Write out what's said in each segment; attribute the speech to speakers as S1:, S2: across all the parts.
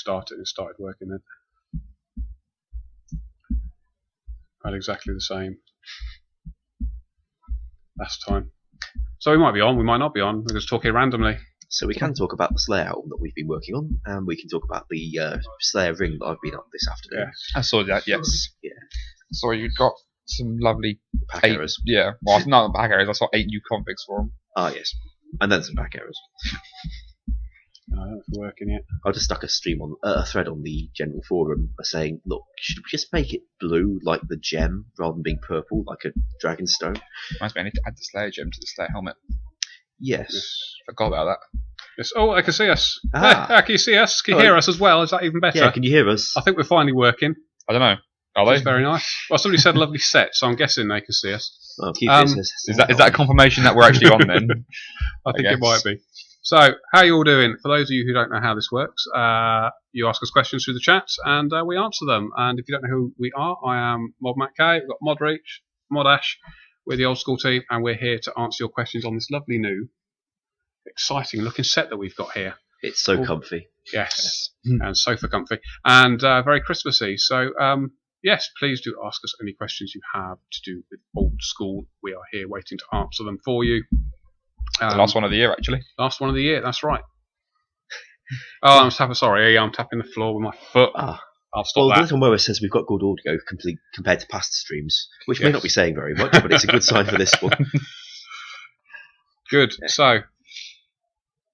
S1: restart it and it started working then. I had exactly the same last time. So we might be on, we might not be on. We're just talking randomly.
S2: So we can talk about the Slayer album that we've been working on, and we can talk about the Slayer ring that I've been on this afternoon.
S1: Yeah.
S3: I saw that, yes.
S2: Yeah.
S3: So you got some lovely
S2: Pack errors.
S3: Yeah, well, not pack errors. I saw 8 new configs for them.
S2: Ah, yes. And then some pack errors.
S1: No, that's working yet.
S2: I just stuck a thread on the general forum saying, look, should we just make it blue like the gem rather than being purple like a dragonstone?
S3: Reminds me, I need to add the Slayer gem to the Slayer helmet.
S2: Yes.
S3: Forgot about that.
S1: Yes. Oh, I can see us.
S2: Ah.
S1: Hey, can you see us? Can you hear us as well? Is that even better?
S2: Yeah, can you hear us?
S1: I think we're finally working.
S3: I don't know. Are
S1: That's
S3: they?
S1: very nice. Well, somebody said lovely set, so I'm guessing they can see us.
S2: Oh, keep
S3: Is that a confirmation that we're actually on then?
S1: I think it might be. So, how are you all doing? For those of you who don't know how this works, you ask us questions through the chat and we answer them. And if you don't know who we are, I am Mod Matt K, we've got Mod Reach, Mod Ash, we're the Old School team, and we're here to answer your questions on this lovely new, exciting looking set that we've got here.
S2: It's so comfy.
S1: Yes, and sofa comfy, and very Christmassy. So, yes, please do ask us any questions you have to do with Old School. We are here waiting to answer them for you.
S3: The last one of the year, actually.
S1: Last one of the year, that's right. Oh, I'm tapping the floor with my foot. I'll stop that.
S2: The little mower says we've got good audio compared to past streams, which may not be saying very much, but it's a good sign for this one.
S1: Good. Yeah. So,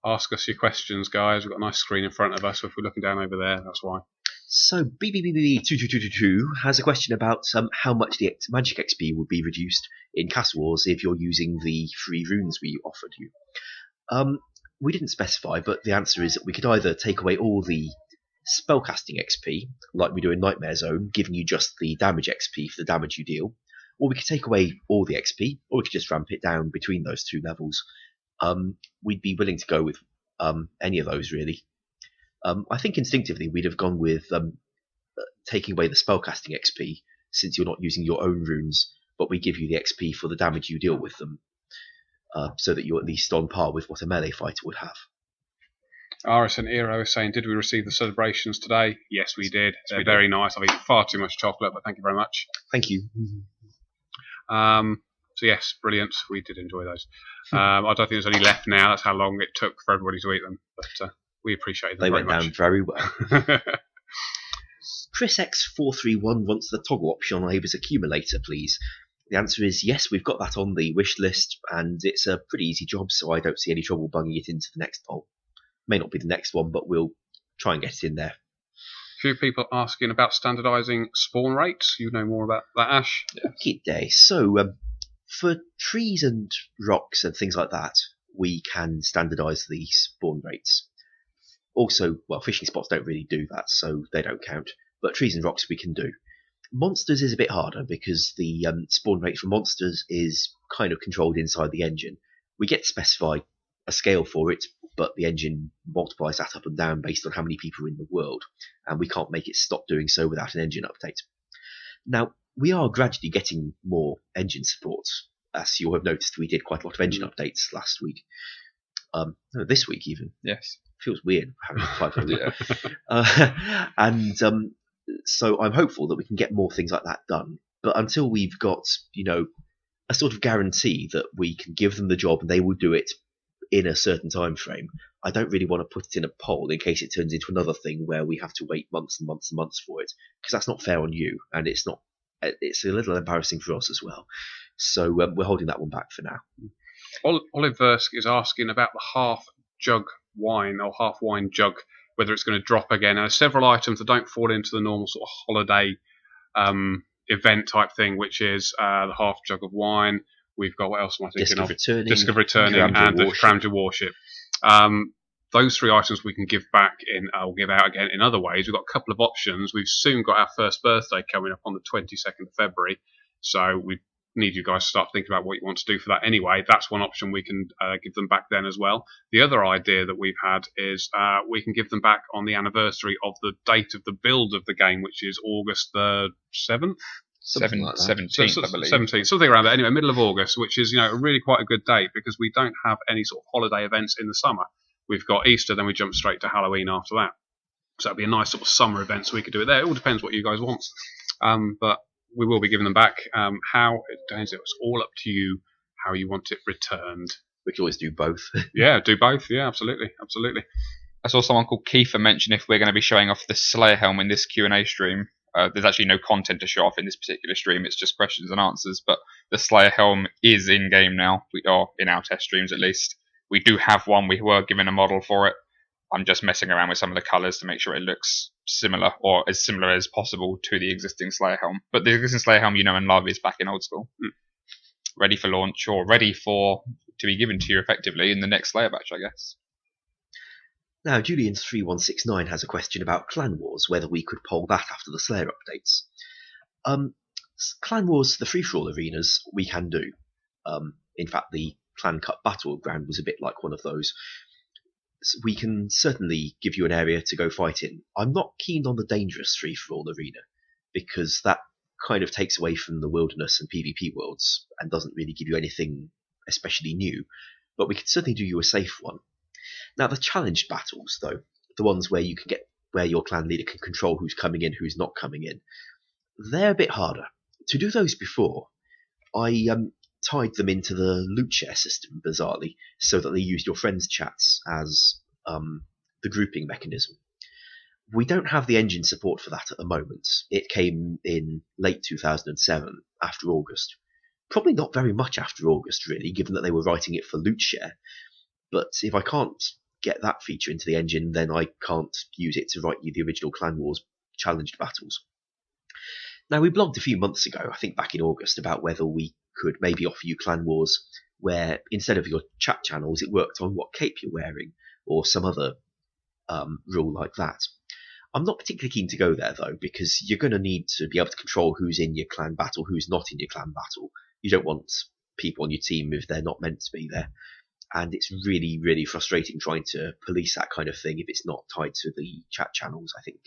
S1: ask us your questions, guys. We've got a nice screen in front of us, so if we're looking down over there, that's why.
S2: So, BBBB2222 has a question about how much the Magic XP would be reduced in Castle Wars if you're using the free runes we offered you. We didn't specify, but the answer is that we could either take away all the spellcasting XP, like we do in Nightmare Zone, giving you just the damage XP for the damage you deal, or we could take away all the XP, or we could just ramp it down between those two levels. We'd be willing to go with any of those, really. I think instinctively we'd have gone with taking away the spellcasting XP, since you're not using your own runes, but we give you the XP for the damage you deal with them, so that you're at least on par with what a melee fighter would have.
S1: RSN Eero is saying, did we receive the celebrations today? Yes, we did. They're very nice. I've eaten far too much chocolate, but thank you very much.
S2: Thank you.
S1: So yes, brilliant. We did enjoy those. I don't think there's any left now. That's how long it took for everybody to eat them. But we appreciate them
S2: They
S1: very
S2: went
S1: much.
S2: Down very well. Chris X431 wants the toggle option on Aver's accumulator, please. The answer is yes, we've got that on the wish list, and it's a pretty easy job, so I don't see any trouble bunging it into the next poll. May not be the next one, but we'll try and get it in there.
S1: A few people asking about standardising spawn rates. You know more about that, Ash?
S2: Yeah. Good day. So, for trees and rocks and things like that, we can standardise the spawn rates. Also, well, fishing spots don't really do that, so they don't count. But trees and rocks we can do. Monsters is a bit harder because the spawn rate for monsters is kind of controlled inside the engine. We get to specify a scale for it, but the engine multiplies that up and down based on how many people are in the world, and we can't make it stop doing so without an engine update. Now, we are gradually getting more engine support. As you'll have noticed, we did quite a lot of engine updates last week. This week even.
S3: Yes.
S2: Feels weird having 500. So I'm hopeful that we can get more things like that done. But until we've got, a sort of guarantee that we can give them the job and they will do it in a certain time frame, I don't really want to put it in a poll in case it turns into another thing where we have to wait months and months and months for it, because that's not fair on you, and it's a little embarrassing for us as well. So we're holding that one back for now.
S1: Olive Versk is asking about the half jug wine or half wine jug, whether it's going to drop again. Now, there's several items that don't fall into the normal sort of holiday event type thing, which is the half jug of wine. We've got, what else am I thinking of? Discover Returning and the Cramja Warship. Those three items we can give back I'll give out again in other ways. We've got a couple of options. We've soon got our first birthday coming up on the 22nd of February. So we need you guys to start thinking about what you want to do for that anyway. That's one option. We can give them back then as well. The other idea that we've had is we can give them back on the anniversary of the date of the build of the game, which is August the 7th.
S3: 17th, I believe.
S1: 17th, something around there. Anyway, middle of August, which is really quite a good date because we don't have any sort of holiday events in the summer. We've got Easter, then we jump straight to Halloween after that. So it'd be a nice sort of summer event, so we could do it there. It all depends what you guys want, but we will be giving them back. How it depends. It's all up to you how you want it returned.
S2: We can always do both.
S1: Yeah, do both. Yeah, absolutely.
S3: I saw someone called Kiefer mention if we're going to be showing off the Slayer helm in this Q&A stream. There's actually no content to show off in this particular stream. It's just questions and answers. But the Slayer helm is in game now. We are in our test streams at least. We do have one. We were given a model for it. I'm just messing around with some of the colours to make sure it looks similar, or as similar as possible to the existing Slayer helm. But the existing Slayer helm, you know and love, is back in Old School, ready for launch, or ready to be given to you effectively in the next Slayer batch, I guess.
S2: Now, Julian3169 has a question about Clan Wars, whether we could poll that after the Slayer updates. Clan Wars, the free-for-all arenas, we can do. In fact, the Clan Cup Battleground was a bit like one of those. So we can certainly give you an area to go fight in. I'm not keen on the dangerous free-for-all arena, because that kind of takes away from the wilderness and PvP worlds, and doesn't really give you anything especially new. But we can certainly do you a safe one. Now, the challenged battles, though, the ones where you can get where your clan leader can control who's coming in, who's not coming in, they're a bit harder. To do those before, I tied them into the loot share system, bizarrely, so that they used your friends' chats as the grouping mechanism. We don't have the engine support for that at the moment. It came in late 2007, after August. Probably not very much after August, really, given that they were writing it for loot share. But if I can't get that feature into the engine, then I can't use it to write you the original Clan Wars challenged battles. Now, we blogged a few months ago, I think back in August, about whether we could maybe offer you Clan Wars where instead of your chat channels, it worked on what cape you're wearing, or some other rule like that. I'm not particularly keen to go there, though, because you're going to need to be able to control who's in your clan battle, who's not in your clan battle. You don't want people on your team if they're not meant to be there. And it's really, really frustrating trying to police that kind of thing if it's not tied to the chat channels, I think.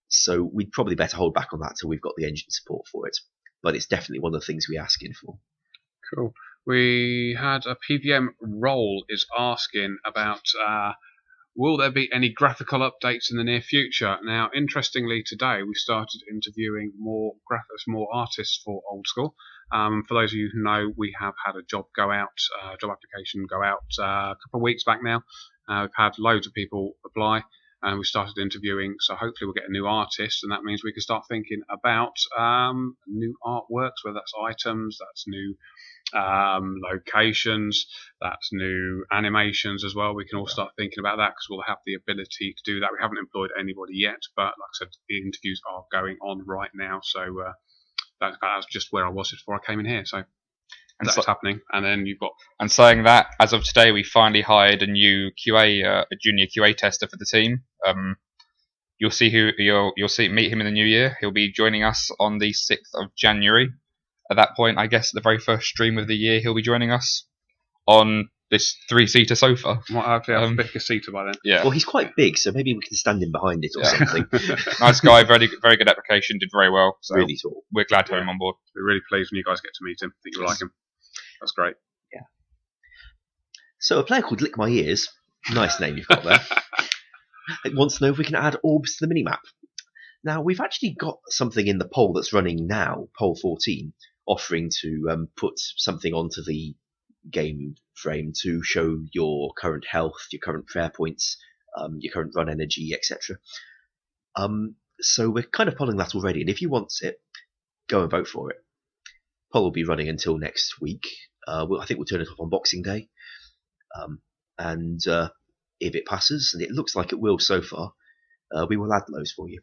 S2: So we'd probably better hold back on that till we've got the engine support for it. But it's definitely one of the things we ask in for.
S1: Cool. We had a PVM Roll is asking about will there be any graphical updates in the near future? Now, interestingly, today we started interviewing more artists for Old School. For those of you who know, we have had a job application go out a couple of weeks back now. We've had loads of people apply, and we started interviewing. So hopefully we'll get a new artist, and that means we can start thinking about new artworks, whether that's items, that's new locations, that's new animations as well. We can all start thinking about that because we'll have the ability to do that. We haven't employed anybody yet, but like I said, the interviews are going on right now. So that's just where I was before I came in here. So that's happening. And then you've got.
S3: And saying that, as of today, we finally hired a new QA, a junior QA tester for the team. You'll meet him in the new year. He'll be joining us on the 6th of January. At that point, I guess the very first stream of the year, he'll be joining us on this 3-seater sofa.
S1: Might hopefully have a bigger seater by then.
S3: Yeah.
S2: Well, he's quite big, so maybe we can stand him behind it or something.
S3: Nice guy, very good application, did very well. So
S2: really tall.
S3: We're glad to have him on board.
S1: We're really pleased when you guys get to meet him. I think you'll like him. That's great.
S2: Yeah. So a player called Lick My Ears, nice name you've got there, wants to know if we can add orbs to the minimap. Now, we've actually got something in the poll that's running now, poll 14, offering to put something onto the game frame to show your current health, your current prayer points, your current run energy, etc. So we're kind of polling that already, and if you want it, go and vote for it. Poll will be running until next week. I think we'll turn it off on Boxing Day. And if it passes, and it looks like it will so far, we will add those for you.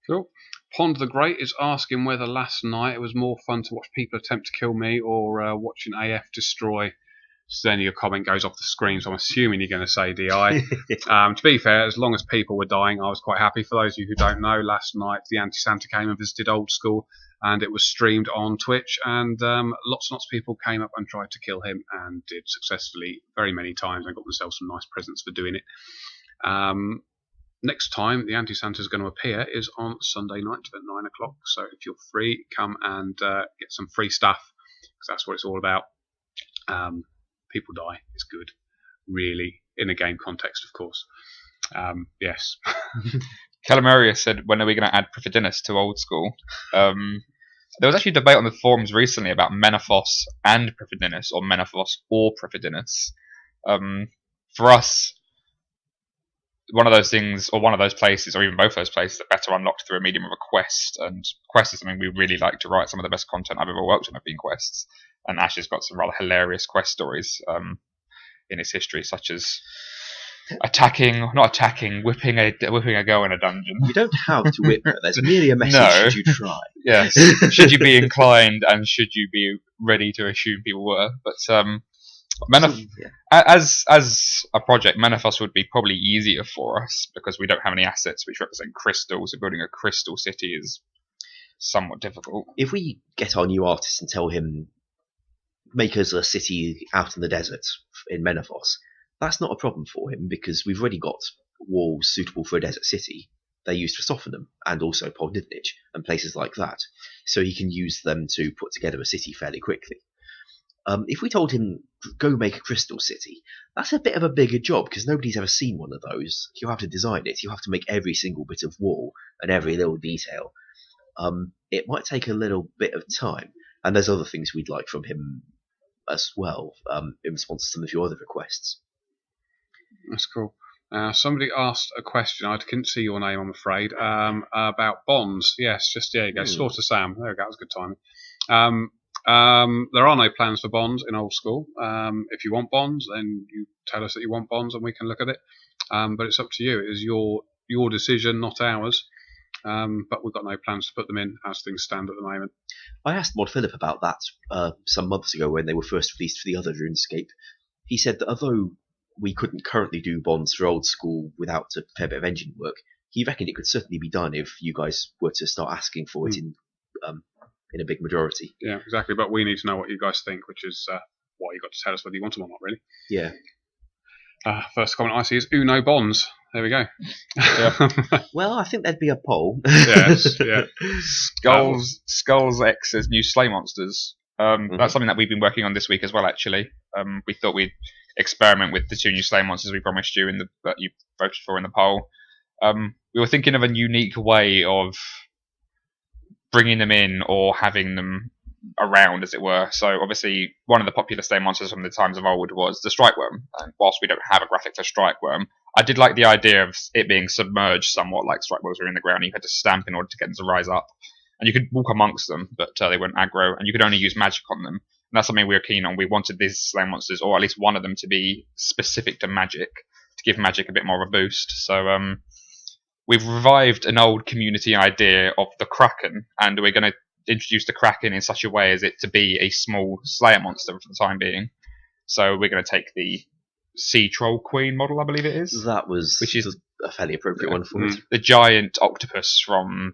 S1: Cool. Pond the Great is asking whether last night it was more fun to watch people attempt to kill me or watching AF destroy. So then your comment goes off the screen, so I'm assuming you're going to say DI. To be fair, as long as people were dying, I was quite happy. For those of you who don't know, last night the Anti-Santa came and visited Old School, and it was streamed on Twitch, and lots and lots of people came up and tried to kill him, and did successfully very many times, and got themselves some nice presents for doing it. Next time the Anti-Santa is going to appear is on Sunday night at 9 o'clock. So if you're free, come and get some free stuff, because that's what it's all about. People die. It's good, really, in a game context, of course. Yes.
S3: Calamaria said, when are we going to add Prifidinus to Old School? There was actually a debate on the forums recently about Menaphos and Prifidinus, or Menaphos or Prifidinus. For us, one of those things, or one of those places, or even both those places, are better unlocked through a medium of a quest. And quest is something we really like to write. Some of the best content I've ever worked on have been quests. And Ash has got some rather hilarious quest stories in his history, such as whipping a girl in a dungeon.
S2: You don't have to whip her. There's merely a message
S3: No.
S2: should you try.
S3: Yes. Should you be inclined, and should you be ready to assume people were? But as a project, Menaphos would be probably easier for us because we don't have any assets which represent crystals. So building a crystal city is somewhat difficult.
S2: If we get our new artist and tell him, make us a city out in the desert in Menaphos, that's not a problem for him because we've already got walls suitable for a desert city. They're used for Sophanum and also Poldnithnich and places like that. So he can use them to put together a city fairly quickly. If we told him, go make a crystal city, that's a bit of a bigger job because nobody's ever seen one of those. You'll have to design it. You'll have to make every single bit of wall and every little detail. It might take a little bit of time. And there's other things we'd like from him as well, in response to some of your other requests.
S1: That's cool. Somebody asked a question. I couldn't see your name, I'm afraid. About bonds. Yes, just there you go. Slaughter Sam. There we go. That was good timing. There are no plans for bonds in Old School. If you want bonds, then you tell us that you want bonds, and we can look at it. But it's up to you. It is your decision, not ours. But we've got no plans to put them in as things stand at the moment.
S2: I asked Mod Philip about that some months ago when they were first released for the other RuneScape. He said that although we couldn't currently do bonds for Old School without a fair bit of engine work, he reckoned it could certainly be done if you guys were to start asking for it in a big majority.
S1: Yeah, exactly. But we need to know what you guys think, which is what you got to tell us whether you want them or not, really.
S2: Yeah.
S1: First comment I see is Uno bonds. There we go.
S3: Yeah.
S2: Well, I think there'd be a poll.
S1: Yes, yeah.
S3: Skulls X says new Slay Monsters. That's something that we've been working on this week as well, actually. We thought we'd experiment with the 2 new Slay Monsters we promised you that you voted for in the poll. We were thinking of a unique way of bringing them in or having them around, as it were. So obviously one of the popular Slay Monsters from the times of old was the Strike Worm, and whilst we don't have a graphic for Strike Worm, I did like the idea of it being submerged somewhat, like Strike Worms were in the ground. You had to stamp in order to get them to rise up, and you could walk amongst them, but they weren't aggro, and you could only use magic on them. And that's something we were keen on. We wanted these Slay Monsters, or at least one of them, to be specific to magic, to give magic a bit more of a boost. So we've revived an old community idea of the Kraken, and we're going to introduce the Kraken in such a way as it to be a small Slayer monster for the time being. So we're going to take the Sea Troll Queen model, I believe it is.
S2: Which is a fairly appropriate one for it.
S3: The giant octopus from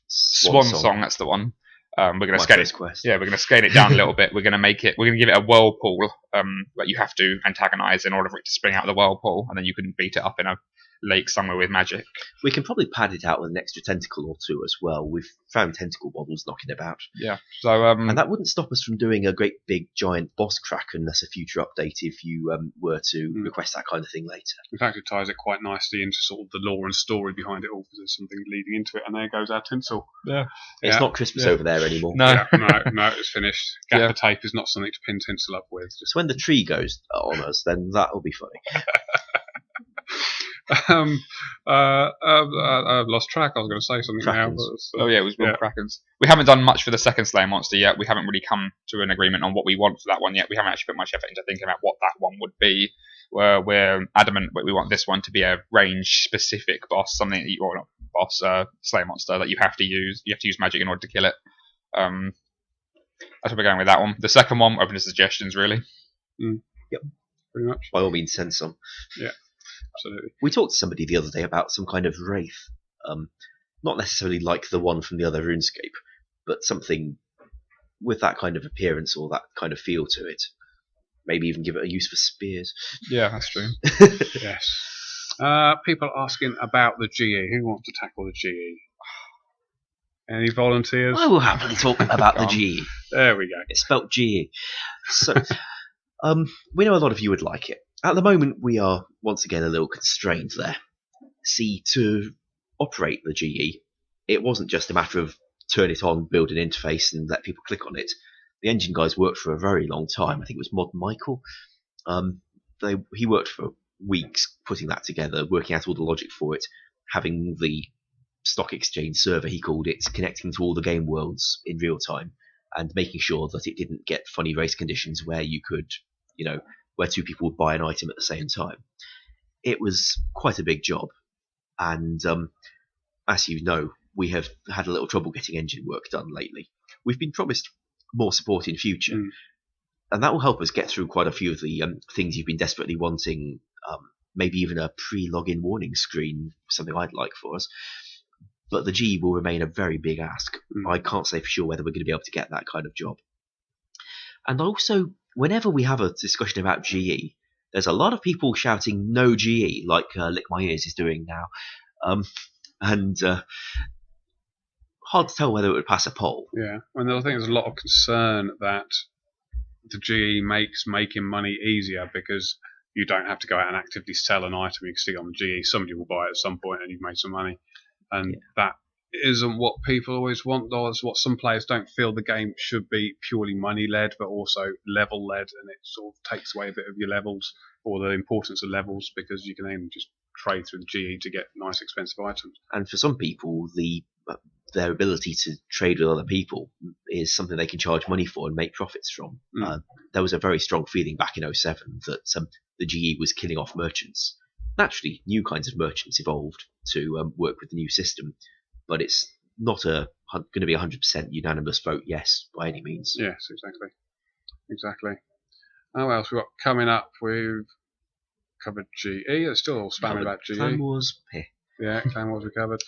S3: Swan Song. That's the one. We're going to scale it. Yeah, we're going to scale it down a little bit. We're going to give it a whirlpool that you have to antagonize in order for it to spring out of the whirlpool, and then you can beat it up in a lake somewhere with magic.
S2: We can probably pad it out with an extra tentacle or 2 as well. We've found tentacle models knocking about.
S3: Yeah. So
S2: and that wouldn't stop us from doing a great big giant boss Kraken as a future update if you were to request that kind of thing later.
S1: In fact, it ties it quite nicely into sort of the lore and story behind it all, because there's something leading into it, and there goes our tinsel.
S3: Yeah.
S2: It's not Christmas over there anymore.
S3: No.
S1: No, it's finished. Gaffer tape is not something to pin tinsel up with.
S2: So when the tree goes on us, then that will be funny.
S1: I've lost track. I was going to say something now. But
S3: it was Krakens. We haven't done much for the second Slayer monster yet. We haven't really come to an agreement on what we want for that one yet. We haven't actually put much effort into thinking about what that one would be. We're adamant that we want this one to be a range-specific boss, something that not boss, Slayer monster that you have to use. You have to use magic in order to kill it. That's where we're going with that one. The second one, open to suggestions, really.
S2: Yep,
S1: pretty much.
S2: By all means, send some.
S1: Yeah. Absolutely.
S2: We talked to somebody the other day about some kind of wraith, not necessarily like the one from the other RuneScape, but something with that kind of appearance or that kind of feel to it. Maybe even give it a use for spears.
S3: Yeah, that's true.
S1: Yes. People asking about the GE. Who wants to tackle the GE? Any volunteers?
S2: I will happily talk about the GE.
S1: There we go.
S2: It's spelt GE. So, we know a lot of you would like it. At the moment, we are once again a little constrained there. see, to operate the GE, it wasn't just a matter of turn it on, build an interface, and let people click on it. The engine guys worked for a very long time. I think it was Mod Michael. He worked for weeks putting that together, working out all the logic for it, having the stock exchange server, he called it, connecting to all the game worlds in real time, and making sure that it didn't get funny race conditions where you could, where two people would buy an item at the same time. It was quite a big job, and as you know, we have had a little trouble getting engine work done lately. We've been promised more support in future, and that will help us get through quite a few of the things you've been desperately wanting, maybe even a pre-login warning screen, something I'd like for us. But the GE will remain a very big ask. I can't say for sure whether we're going to be able to get that kind of job. And also, whenever we have a discussion about GE, there's a lot of people shouting no GE, like Lick My Ears is doing now. Hard to tell whether it would pass a poll.
S1: Yeah, and I think there's a lot of concern that the GE makes making money easier because you don't have to go out and actively sell an item. You can stick it on the GE. Somebody will buy it at some point, and you've made some money. And that isn't what people always want, though. It's what some players don't feel the game should be purely money-led, but also level-led, and it sort of takes away a bit of your levels, or the importance of levels, because you can then just trade through the GE to get nice, expensive items.
S2: And for some people, their ability to trade with other people is something they can charge money for and make profits from. There was a very strong feeling back in 2007 that the GE was killing off merchants. Naturally, new kinds of merchants evolved to work with the new system, but it's not going to be 100% unanimous vote yes by any means.
S1: Yes, exactly. What else we've got coming up? We've covered GE. They're still all spamming about GE.
S2: Clan Wars.
S1: Yeah, Clan Wars we covered.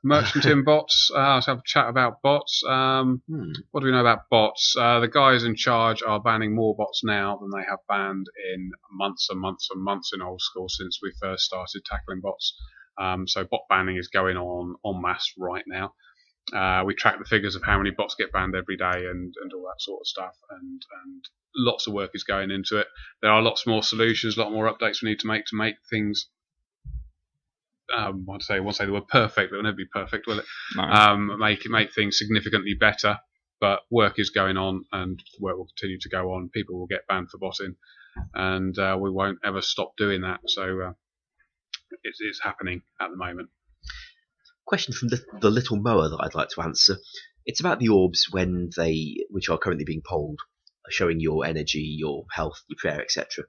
S1: Merchant in bots. Let's have a chat about bots. What do we know about bots? The guys in charge are banning more bots now than they have banned in months and months and months in Old School since we first started tackling bots. So bot banning is going on en masse right now. We track the figures of how many bots get banned every day and all that sort of stuff, and lots of work is going into it. There are lots more solutions, a lot more updates we need to make things. I won't say the word perfect, but it'll never be perfect, will it?
S3: No.
S1: Make things significantly better, but work is going on, and work will continue to go on. People will get banned for botting, and we won't ever stop doing that. So it's happening at the moment.
S2: Question from the little mower that I'd like to answer. It's about the orbs which are currently being polled, showing your energy, your health, your prayer, etc.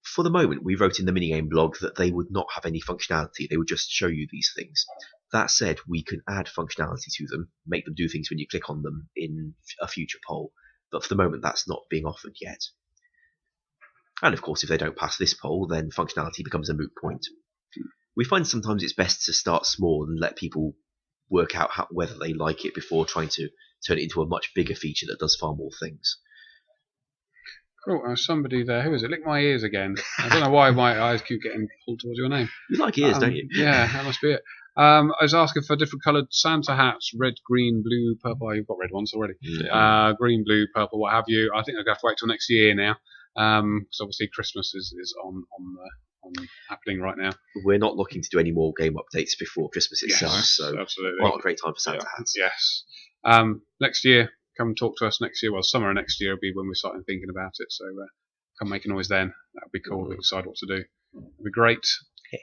S2: For the moment, we wrote in the minigame blog that they would not have any functionality. They would just show you these things. That said, we can add functionality to them, make them do things when you click on them in a future poll. But for the moment, that's not being offered yet. And of course, if they don't pass this poll, then functionality becomes a moot point. We find sometimes it's best to start small and let people work out whether they like it before trying to turn it into a much bigger feature that does far more things.
S1: Cool. Somebody there. Who is it? Lick My Ears again. I don't know why my eyes keep getting pulled towards your name.
S2: You like ears, don't you?
S1: Yeah, that must be it. I was asking for different coloured Santa hats: red, green, blue, purple. Oh, you've got red ones already.
S2: Yeah.
S1: Green, blue, purple, what have you. I think I'm going to have to wait till next year now, because obviously Christmas is on happening right now.
S2: We're not looking to do any more game updates before Christmas itself, so
S1: absolutely.
S2: Not a great time for Santa hats.
S1: Yes. Next year, come talk to us next year. Well, summer of next year will be when we're starting thinking about it, so come make a noise then. That would be cool. We can decide what to do. It would be great.
S2: Okay.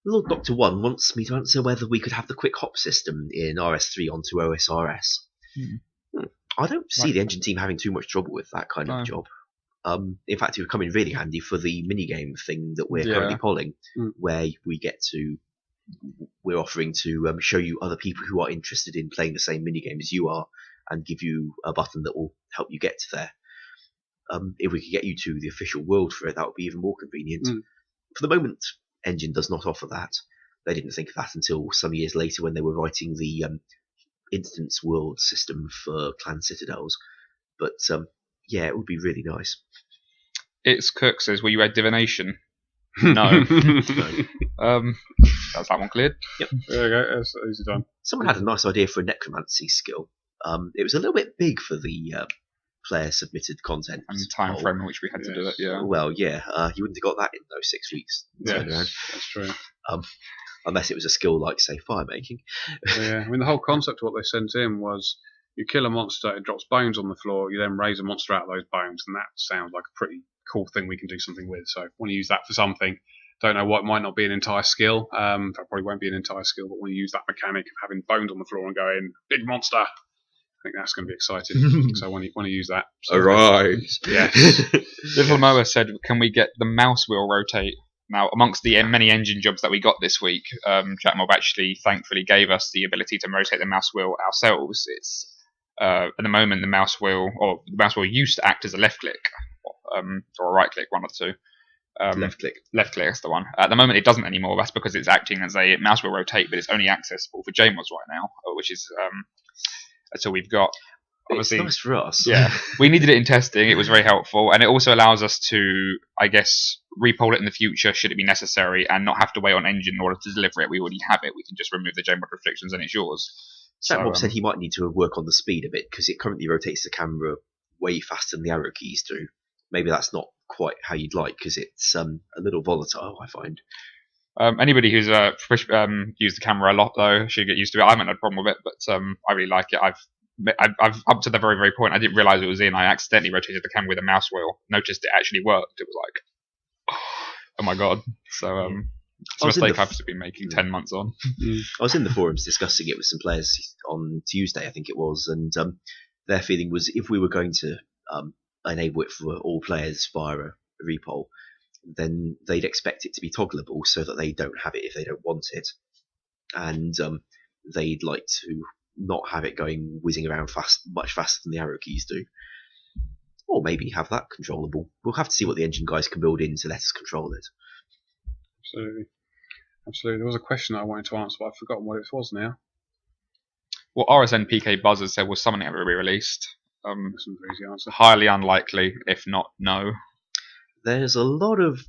S2: Little Dr. One wants me to answer whether we could have the quick hop system in RS3 onto OSRS. I don't see the engine team having too much trouble with that kind of job. In fact, it would come in really handy for the minigame thing that we're currently polling, where we're offering to show you other people who are interested in playing the same minigame as you are, and give you a button that will help you get there. If we could get you to the official world for it, that would be even more convenient. For the moment, Engine does not offer that. They didn't think of that until some years later when they were writing the instance world system for Clan Citadels. But yeah, it would be really nice.
S3: It's Cook says, will you add divination? No. That's that one cleared.
S2: Yep.
S1: There we go. That's easy done.
S2: Someone had a nice idea for a necromancy skill. It was a little bit big for player submitted content
S3: And the time
S2: poll.
S3: frame in which we had to do it, yeah.
S2: Well, yeah, you wouldn't have got that in those 6 weeks turnaround.
S1: That's true.
S2: Unless it was a skill like, say, fire making.
S1: Yeah, I mean, the whole concept of what they sent in was you kill a monster, it drops bones on the floor, you then raise a monster out of those bones, and that sounds like a pretty cool thing we can do something with. So I want to use that for something. Don't know what, might not be an entire skill. That probably won't be an entire skill, but when you use that mechanic of having bones on the floor and going, big monster, I think that's going to be exciting. So I want to use that. So,
S2: Arise!
S1: Yes.
S3: Little Moa said, can we get the mouse wheel rotate? Now, amongst the many engine jobs that we got this week, Chatmob actually thankfully gave us the ability to rotate the mouse wheel ourselves. It's at the moment the mouse wheel used to act as a left click or a right click, one of the two.
S2: Left click.
S3: Left click is the one. At the moment, it doesn't anymore. That's because it's acting as a mouse wheel rotate, but it's only accessible for JMods right now, which is so we've got. Obviously,
S2: it's nice for us.
S3: Yeah, we needed it in testing. It was very helpful, and it also allows us to, I guess, repole it in the future should it be necessary, and not have to wait on engine in order to deliver it. We already have it. We can just remove the JMod restrictions, and it's yours.
S2: Chatmob said he might need to work on the speed a bit because it currently rotates the camera way faster than the arrow keys do. Maybe that's not quite how you'd like because it's a little volatile, I find.
S3: Anybody who's used the camera a lot though should get used to it. I haven't had a problem with it, but I really like it. I've up to the very, very point I didn't realise it was in. I accidentally rotated the camera with a mouse wheel. Noticed it actually worked. It was like, oh my god. So it's a mistake I've been making 10 months on.
S2: I was in the forums discussing it with some players on Tuesday, I think it was, and their feeling was if we were going to enable it for all players via a repole, then they'd expect it to be toggleable so that they don't have it if they don't want it, and they'd like to not have it going whizzing around much faster than the arrow keys do. Or maybe have that controllable. We'll have to see what the engine guys can build in to let us control it.
S1: Absolutely. There was a question that I wanted to answer, but I've forgotten what it was now.
S3: What RSN PK Buzzard said was summoning ever be released.
S1: That's an easy answer.
S3: Highly unlikely, if not no.
S2: There's a lot of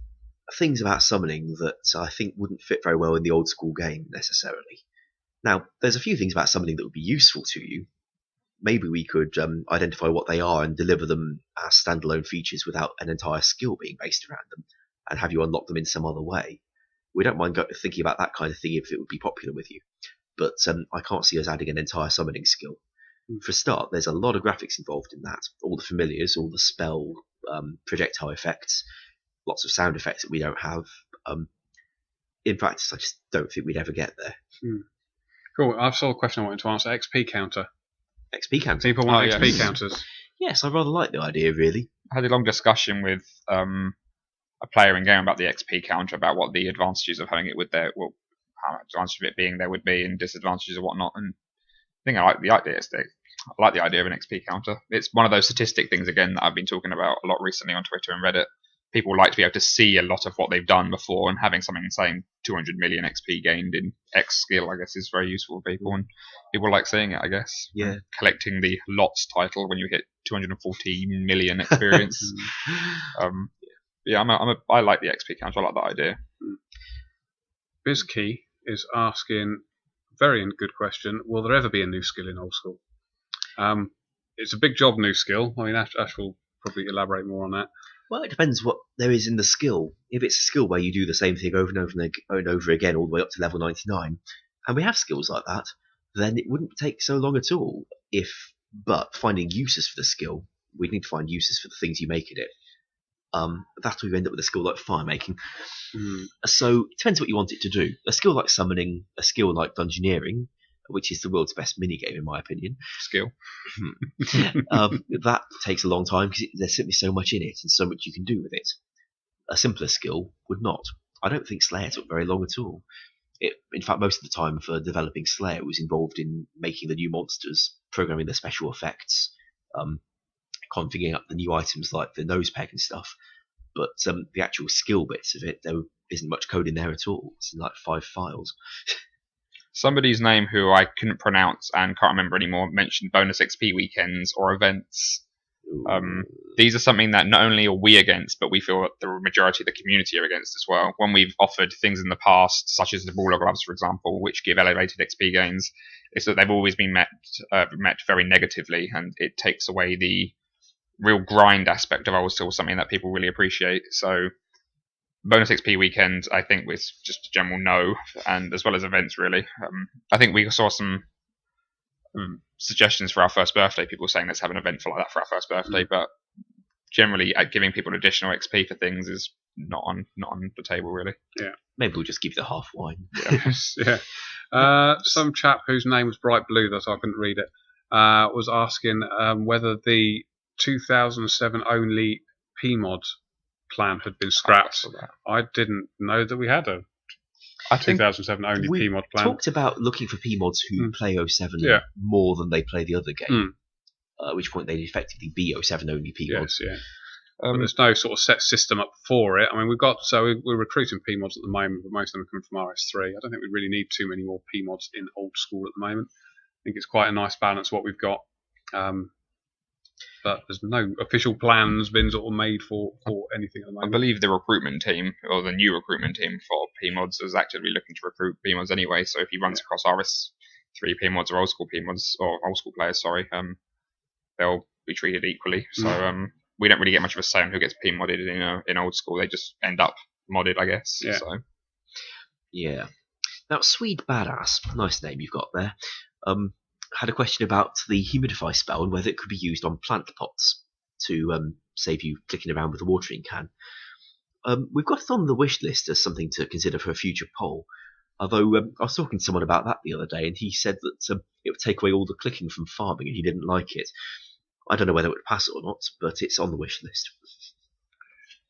S2: things about summoning that I think wouldn't fit very well in the old school game necessarily. Now, there's a few things about summoning that would be useful to you. Maybe we could identify what they are and deliver them as standalone features without an entire skill being based around them, and have you unlock them in some other way. We don't mind thinking about that kind of thing if it would be popular with you, but I can't see us adding an entire summoning skill. For a start, there's a lot of graphics involved in that. All the familiars, all the spell, projectile effects, lots of sound effects that we don't have. In practice, I just don't think we'd ever get there.
S1: Cool. I've saw a question I wanted to answer. XP counter.
S2: XP counter?
S1: People want XP counters.
S2: Yes, I rather like the idea, really.
S3: I had a long discussion with a player in game about the XP counter, about what the advantages of having it with there, well, how much advantage of it being there would be, and disadvantages and whatnot. And I think I like the idea. I like the idea of an XP counter. It's one of those statistic things again that I've been talking about a lot recently on Twitter and Reddit. People like to be able to see a lot of what they've done before, and having something saying 200 million XP gained in X skill, I guess, is very useful for people, and people like seeing it, I guess.
S2: Yeah.
S3: Collecting the lots title when you hit 214 million experience. I like the XP counter. I like that idea.
S1: BizKey is asking, very good question, will there ever be a new skill in Old School? It's a big job, new skill. I mean, Ash will probably elaborate more on that.
S2: Well, it depends what there is in the skill. If it's a skill where you do the same thing over and over again all the way up to level 99, and we have skills like that, then it wouldn't take so long at all. But finding uses for the skill, we'd need to find uses for the things you make in it. That's where you end up with a skill like fire making. So it depends what you want it to do. A skill like summoning, a skill like dungeoneering, which is the world's best minigame in my opinion.
S3: Skill.
S2: That takes a long time because there's simply so much in it and so much you can do with it. A simpler skill would not. I don't think Slayer took very long at all. In fact, most of the time for developing Slayer was involved in making the new monsters, programming the special effects, configuring up the new items like the nose peg and stuff. But the actual skill bits of it, there isn't much code in there at all. It's in like 5 files.
S3: Somebody's name who I couldn't pronounce and can't remember anymore mentioned bonus XP weekends or events. These are something that not only are we against, but we feel that the majority of the community are against as well. When we've offered things in the past, such as the Brawler Gloves, for example, which give elevated XP gains, it's that they've always been met very negatively, and it takes away the real grind aspect of Old School something that people really appreciate. So bonus XP weekend, I think, was just a general no, and as well as events, really. I think we saw some suggestions for our first birthday, people saying let's have an event for like that for our first birthday, but generally giving people additional XP for things is not on the table, really.
S1: Yeah.
S2: Maybe we'll just give you the half wine.
S1: Yeah. Some chap whose name was bright blue, that I couldn't read it, was asking whether the 2007 only PMod plan had been scrapped. I didn't know that we had a 2007 only PMod plan.
S2: We talked about looking for PMods who play 07 more than they play the other game. At which point they'd effectively be 07 only PMods.
S1: Yes, yeah. But there's no sort of set system up for it. I mean, we're recruiting PMods at the moment, but most of them are coming from RS3. I don't think we really need too many more PMods in Old School at the moment. I think it's quite a nice balance what we've got. But there's no official plans been sort of made for anything at the moment.
S3: I believe the recruitment team, or the new recruitment team for PMods, is actively looking to recruit PMods anyway. So if he runs across RS3 PMods or Old School PMods, or Old School players, they'll be treated equally. So we don't really get much of a say on who gets PModded in Old School. They just end up modded, I guess.
S1: Yeah.
S3: So.
S2: Yeah. Now, Swede Badass, nice name you've got there, had a question about the humidify spell and whether it could be used on plant pots to save you clicking around with a watering can. We've got it on the wish list as something to consider for a future poll. Although I was talking to someone about that the other day, and he said that it would take away all the clicking from farming, and he didn't like it. I don't know whether it would pass it or not, but it's on the wish list.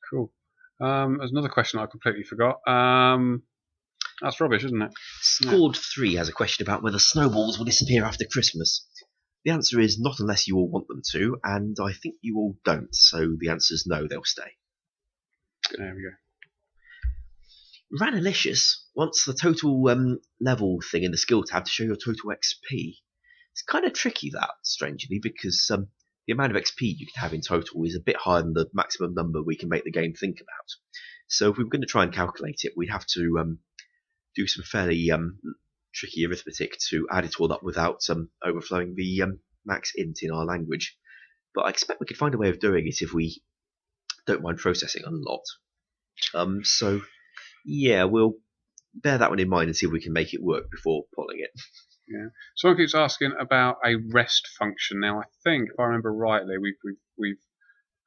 S1: Cool. There's another question I completely forgot. That's rubbish, isn't it?
S2: Scored3 has a question about whether snowballs will disappear after Christmas. The answer is not unless you all want them to, and I think you all don't, so the answer is no, they'll stay.
S1: There we go.
S2: Ranalicious wants the total level thing in the skill tab to show your total XP. It's kind of tricky, that, strangely, because the amount of XP you can have in total is a bit higher than the maximum number we can make the game think about. So if we were going to try and calculate it, we'd have to do some fairly tricky arithmetic to add it all up without overflowing the max int in our language. But I expect we could find a way of doing it if we don't mind processing a lot. So, yeah, we'll bear that one in mind and see if we can make it work before polling it.
S1: Yeah. Someone keeps asking about a rest function. Now, I think, if I remember rightly, we've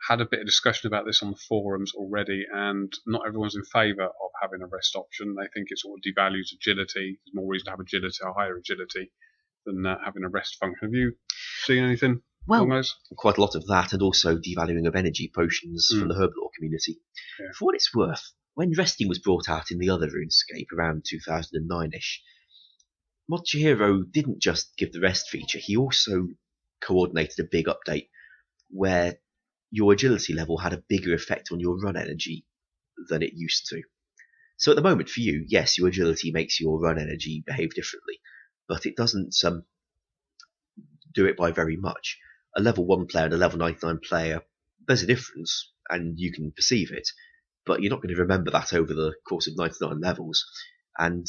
S1: had a bit of discussion about this on the forums already, and not everyone's in favour of having a rest option. They think it sort of devalues agility. There's more reason to have agility, or higher agility, than having a rest function. Have you seen anything along those?
S2: Quite a lot of that, and also devaluing of energy potions from the herblore community.
S1: Yeah.
S2: For what it's worth, when resting was brought out in the other RuneScape around 2009-ish, Mod Chihiro didn't just give the rest feature, he also coordinated a big update where your agility level had a bigger effect on your run energy than it used to. So at the moment for you, yes, your agility makes your run energy behave differently, but it doesn't do it by very much. A level 1 player and a level 99 player, there's a difference, and you can perceive it, but you're not going to remember that over the course of 99 levels, and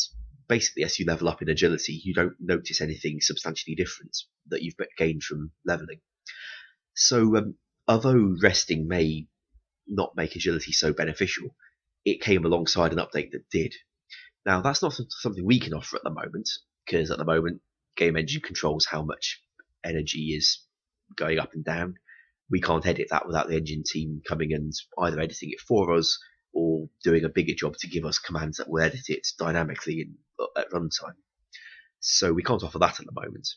S2: basically as you level up in agility, you don't notice anything substantially different that you've gained from leveling. So although resting may not make agility so beneficial, it came alongside an update that did. Now, that's not something we can offer at the moment, because at the moment, Game Engine controls how much energy is going up and down. We can't edit that without the engine team coming and either editing it for us or doing a bigger job to give us commands that will edit it dynamically at runtime. So we can't offer that at the moment.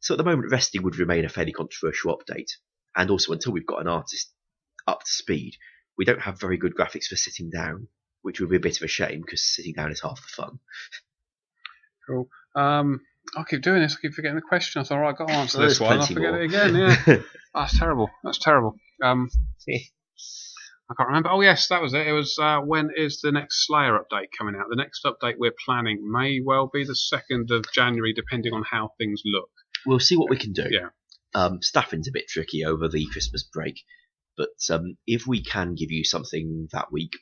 S2: So at the moment, resting would remain a fairly controversial update. And also, until we've got an artist up to speed, we don't have very good graphics for sitting down, which would be a bit of a shame, because sitting down is half the fun.
S1: Cool. I keep doing this. I keep forgetting the question. I thought, right, I've got to answer this one. I forget it again. Yeah, that's terrible. That's terrible. I can't remember. Oh yes, that was it. It was when is the next Slayer update coming out? The next update we're planning may well be the 2nd of January, depending on how things look.
S2: We'll see what we can do.
S1: Yeah.
S2: Staffing's a bit tricky over the Christmas break, but if we can give you something that week,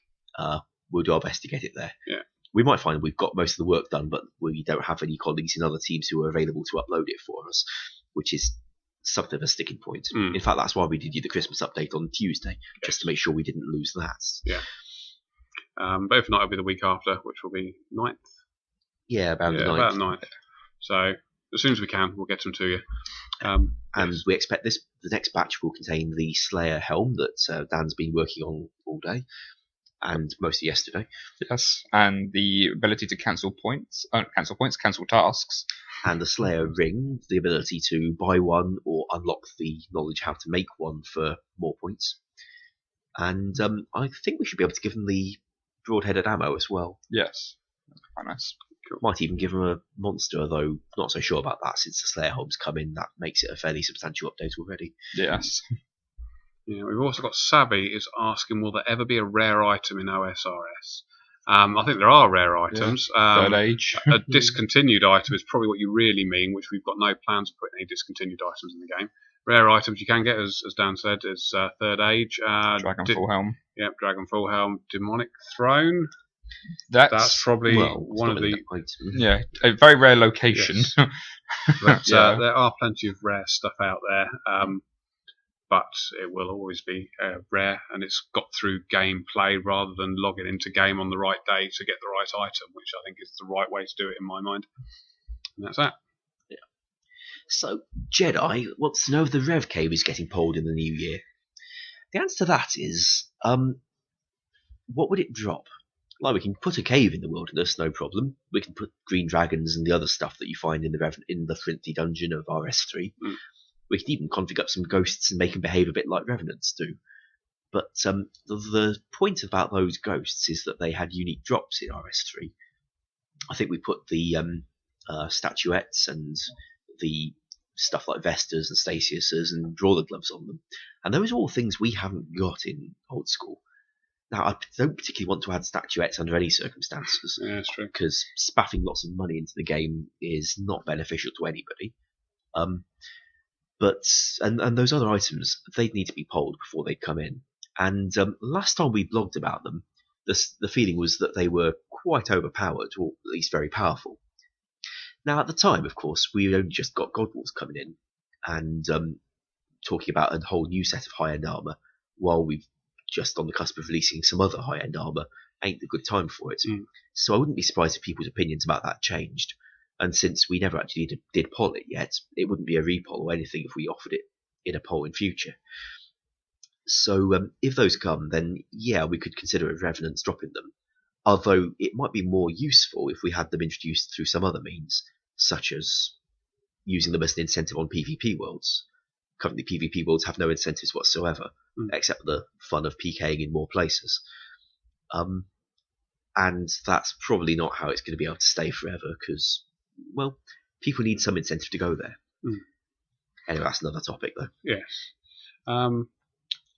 S2: we'll do our best to get it there.
S1: Yeah.
S2: We might find we've got most of the work done, but we don't have any colleagues in other teams who are available to upload it for us, which is something of a sticking point.
S1: Mm.
S2: In fact, that's why we did the Christmas update on Tuesday, just to make sure we didn't lose that.
S1: Yeah. But if not, it'll be the week after, which will be 9th.
S2: Yeah, about the 9th.
S1: About 9th. So as soon as we can, we'll get them to you.
S2: And
S1: yes.
S2: we expect the next batch will contain the Slayer helm that Dan's been working on all day, and most of yesterday.
S3: Yes, and the ability to cancel tasks.
S2: And the Slayer ring, the ability to buy one or unlock the knowledge how to make one for more points. And I think we should be able to give them the broad-headed ammo as well.
S3: Yes, quite nice.
S2: Cool. Might even give them a monster, though not so sure about that since the Slayer helm's come in. That makes it a fairly substantial update already.
S3: Yes.
S1: Yeah, we've also got Savvy is asking, will there ever be a rare item in OSRS? I think there are rare items.
S3: Third age.
S1: A discontinued item is probably what you really mean, which we've got no plans to put any discontinued items in the game. Rare items you can get, as Dan said, is Third Age.
S3: Dragon Full Helm.
S1: Yep, Dragon Full Helm. Demonic Throne.
S3: That's
S1: probably one of the...
S3: Yeah, a very rare location.
S1: Yes. But there are plenty of rare stuff out there. But it will always be rare, and it's got through gameplay rather than logging into game on the right day to get the right item, which I think is the right way to do it in my mind. And that's that.
S2: Yeah. So, Jedi wants to know if the Rev Cave is getting polled in the new year. The answer to that is, what would it drop? Like, we can put a cave in the wilderness, no problem. We can put green dragons and the other stuff that you find in the Flinty dungeon of RS3. Mm. We can even configure up some ghosts and make them behave a bit like revenants do. But the point about those ghosts is that they had unique drops in RS3. I think we put the statuettes and the stuff like Vestas and Stasiuses and Draw the Gloves on them. And those are all things we haven't got in Old School. Now, I don't particularly want to add statuettes under any circumstances.
S1: Yeah, that's true.
S2: Because spaffing lots of money into the game is not beneficial to anybody. But those other items, they'd need to be polled before they come in. And last time we blogged about them, the feeling was that they were quite overpowered, or at least very powerful. Now, at the time, of course, we only just got God Wars coming in, and talking about a whole new set of high-end armour, while we've just on the cusp of releasing some other high-end armour, ain't the good time for it. Mm. So I wouldn't be surprised if people's opinions about that changed. And since we never actually did poll it yet, it wouldn't be a repoll or anything if we offered it in a poll in future. So if those come, then yeah, we could consider a Revenants dropping them. Although it might be more useful if we had them introduced through some other means, such as using them as an incentive on PvP worlds. Currently, PvP worlds have no incentives whatsoever, except the fun of PKing in more places. And that's probably not how it's going to be able to stay forever, because, well, people need some incentive to go there. Mm. Anyway, that's another topic, though.
S1: Yes.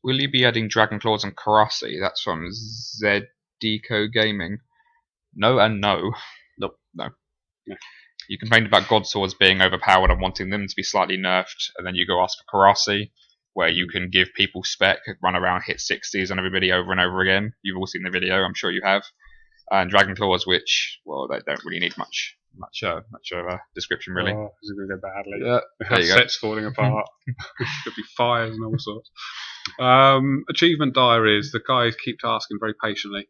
S3: Will you be adding Dragon Claws and Karasi? That's from Zdeco Gaming. No and no.
S2: Nope.
S3: No.
S1: Yeah.
S3: You complained about God Swords being overpowered and wanting them to be slightly nerfed, and then you go ask for Karasi, where you can give people spec, run around, hit 60s on everybody over and over again. You've all seen the video, I'm sure you have. And Dragon Claws, which, well, they don't really need much of a description, really.
S1: Oh, this is going to go badly.
S3: Yeah, there you go.
S1: Sets falling apart. Could be fires and all sorts. Achievement diaries. The guys keep asking very patiently.